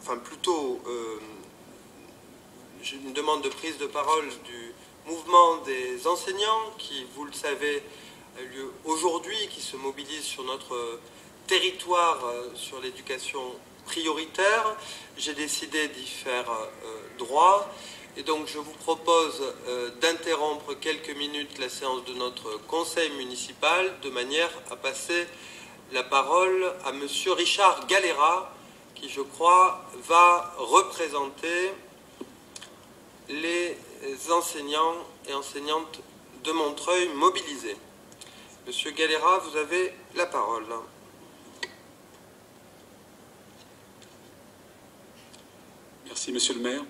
enfin plutôt une demande de prise de parole du mouvement des enseignants qui, vous le savez, a lieu aujourd'hui, qui se mobilise sur notre territoire sur l'éducation prioritaire. J'ai décidé d'y faire droit et donc je vous propose d'interrompre quelques minutes la séance de notre conseil municipal de manière à passer la parole à monsieur Richard Galera qui, je crois, va représenter les enseignants et enseignantes de Montreuil mobilisés. Monsieur Galera, vous avez la parole. Merci, monsieur le maire.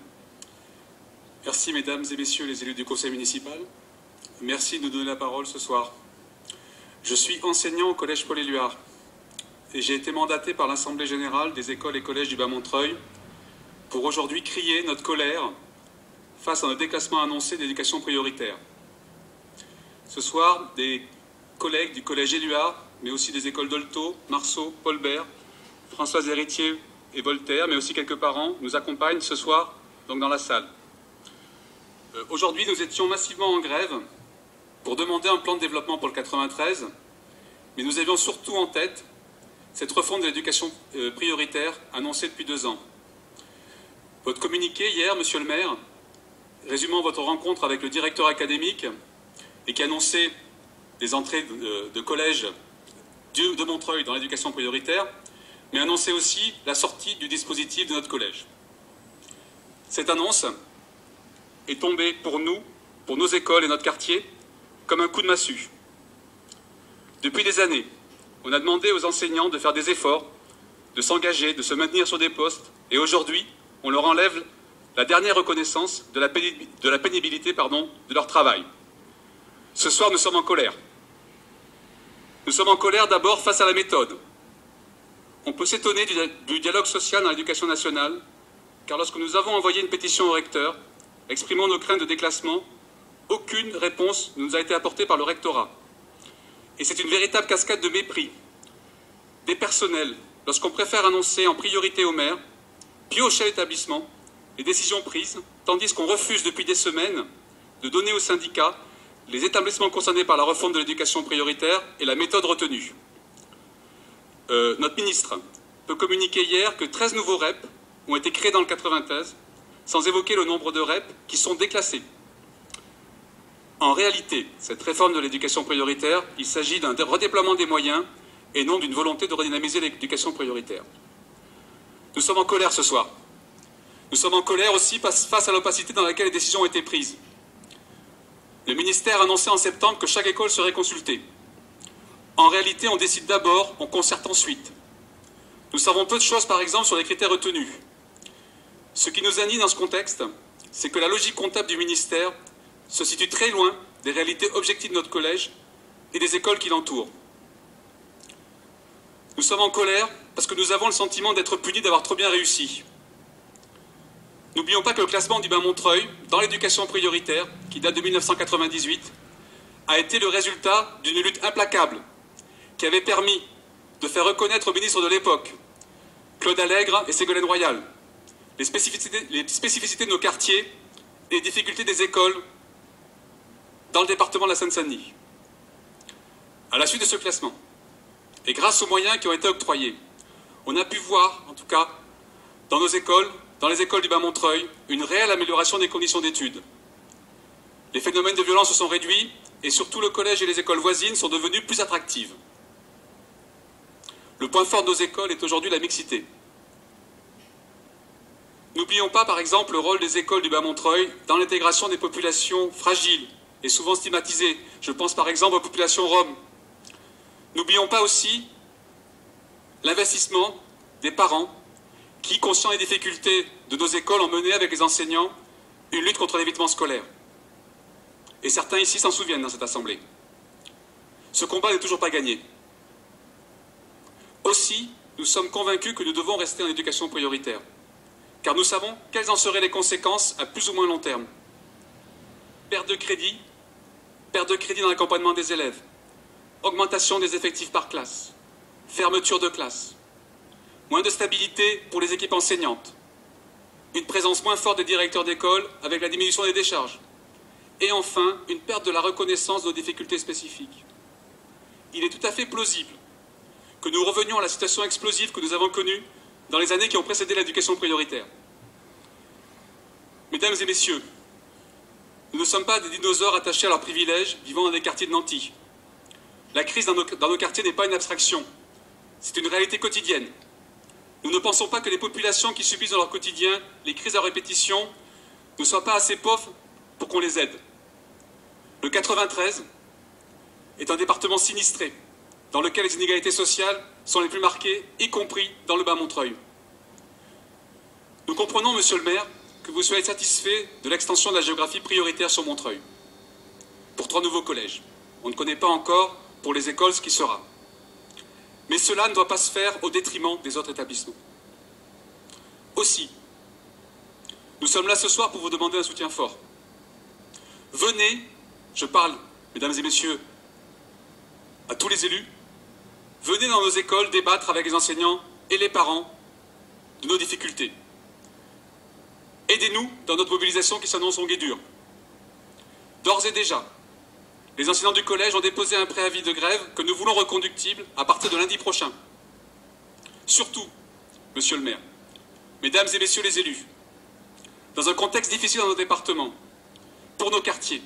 Merci, mesdames et messieurs les élus du conseil municipal. Merci de nous donner la parole ce soir. Je suis enseignant au collège Paul-Éluard et j'ai été mandaté par l'Assemblée générale des écoles et collèges du Bas-Montreuil pour aujourd'hui crier notre colère face à notre déclassement annoncé d'éducation prioritaire. Ce soir, des collègues du collège Éluard, mais aussi des écoles d'Olto, Marceau, Paul-Bert, Françoise Héritier et Voltaire, mais aussi quelques parents, nous accompagnent ce soir donc dans la salle. Aujourd'hui, nous étions massivement en grève pour demander un plan de développement pour le 93, mais nous avions surtout en tête cette refonte de l'éducation prioritaire annoncée depuis 2 ans. Votre communiqué hier, monsieur le maire, résumant votre rencontre avec le directeur académique et qui annonçait des entrées de collège de Montreuil dans l'éducation prioritaire, mais annonçait aussi la sortie du dispositif de notre collège. Cette annonce est tombée pour nous, pour nos écoles et notre quartier, comme un coup de massue. Depuis des années, on a demandé aux enseignants de faire des efforts, de s'engager, de se maintenir sur des postes, et aujourd'hui, on leur enlève la dernière reconnaissance de la pénibilité de leur travail. Ce soir, nous sommes en colère. Nous sommes en colère d'abord face à la méthode. On peut s'étonner du dialogue social dans l'éducation nationale, car lorsque nous avons envoyé une pétition au recteur, exprimant nos craintes de déclassement, aucune réponse ne nous a été apportée par le rectorat. Et c'est une véritable cascade de mépris des personnels lorsqu'on préfère annoncer en priorité au maire, puis au chef d'établissement, les décisions prises, tandis qu'on refuse depuis des semaines de donner aux syndicats les établissements concernés par la refonte de l'éducation prioritaire et la méthode retenue. Notre ministre peut communiquer hier que 13 nouveaux REP ont été créés dans le 93, sans évoquer le nombre de REP qui sont déclassés. En réalité, cette réforme de l'éducation prioritaire, il s'agit d'un redéploiement des moyens et non d'une volonté de redynamiser l'éducation prioritaire. Nous sommes en colère ce soir. Nous sommes en colère aussi face à l'opacité dans laquelle les décisions ont été prises. Le ministère a annoncé en septembre que chaque école serait consultée. En réalité, on décide d'abord, on concerte ensuite. Nous savons peu de choses, par exemple, sur les critères retenus. Ce qui nous anime dans ce contexte, c'est que la logique comptable du ministère se situe très loin des réalités objectives de notre collège et des écoles qui l'entourent. Nous sommes en colère parce que nous avons le sentiment d'être punis d'avoir trop bien réussi. N'oublions pas que le classement du Bas-Montreuil dans l'éducation prioritaire, qui date de 1998, a été le résultat d'une lutte implacable qui avait permis de faire reconnaître au ministre de l'époque, Claude Allègre et Ségolène Royal, les spécificités de nos quartiers et les difficultés des écoles dans le département de la Seine-Saint-Denis. À la suite de ce classement, et grâce aux moyens qui ont été octroyés, on a pu voir, en tout cas, dans nos écoles, dans les écoles du Bas-Montreuil, une réelle amélioration des conditions d'études. Les phénomènes de violence se sont réduits et surtout le collège et les écoles voisines sont devenues plus attractives. Le point fort de nos écoles est aujourd'hui la mixité. N'oublions pas, par exemple, le rôle des écoles du Bas-Montreuil dans l'intégration des populations fragiles et souvent stigmatisées. Je pense par exemple aux populations roms. N'oublions pas aussi l'investissement des parents qui, conscients des difficultés de nos écoles, ont mené avec les enseignants une lutte contre l'évitement scolaire. Et certains ici s'en souviennent dans cette assemblée. Ce combat n'est toujours pas gagné. Aussi, nous sommes convaincus que nous devons rester en éducation prioritaire, car nous savons quelles en seraient les conséquences à plus ou moins long terme. Perte de crédit dans l'accompagnement des élèves, augmentation des effectifs par classe, fermeture de classe, moins de stabilité pour les équipes enseignantes, une présence moins forte des directeurs d'école avec la diminution des décharges. Et enfin, une perte de la reconnaissance de nos difficultés spécifiques. Il est tout à fait plausible que nous revenions à la situation explosive que nous avons connue dans les années qui ont précédé l'éducation prioritaire. Mesdames et messieurs, nous ne sommes pas des dinosaures attachés à leurs privilèges vivant dans des quartiers de nantis. La crise dans nos quartiers n'est pas une abstraction, c'est une réalité quotidienne. Nous ne pensons pas que les populations qui subissent dans leur quotidien les crises à répétition ne soient pas assez pauvres pour qu'on les aide. Le 93 est un département sinistré, dans lequel les inégalités sociales sont les plus marquées, y compris dans le Bas-Montreuil. Nous comprenons, monsieur le maire, que vous soyez satisfait de l'extension de la géographie prioritaire sur Montreuil, pour 3 nouveaux collèges. On ne connaît pas encore pour les écoles ce qui sera. Mais cela ne doit pas se faire au détriment des autres établissements. Aussi, nous sommes là ce soir pour vous demander un soutien fort. Venez, je parle, mesdames et messieurs, à tous les élus, venez dans nos écoles débattre avec les enseignants et les parents de nos difficultés. Aidez-nous dans notre mobilisation qui s'annonce longue et dure. D'ores et déjà, les enseignants du collège ont déposé un préavis de grève que nous voulons reconductible à partir de lundi prochain. Surtout, monsieur le maire, mesdames et messieurs les élus, dans un contexte difficile dans nos départements, pour nos quartiers,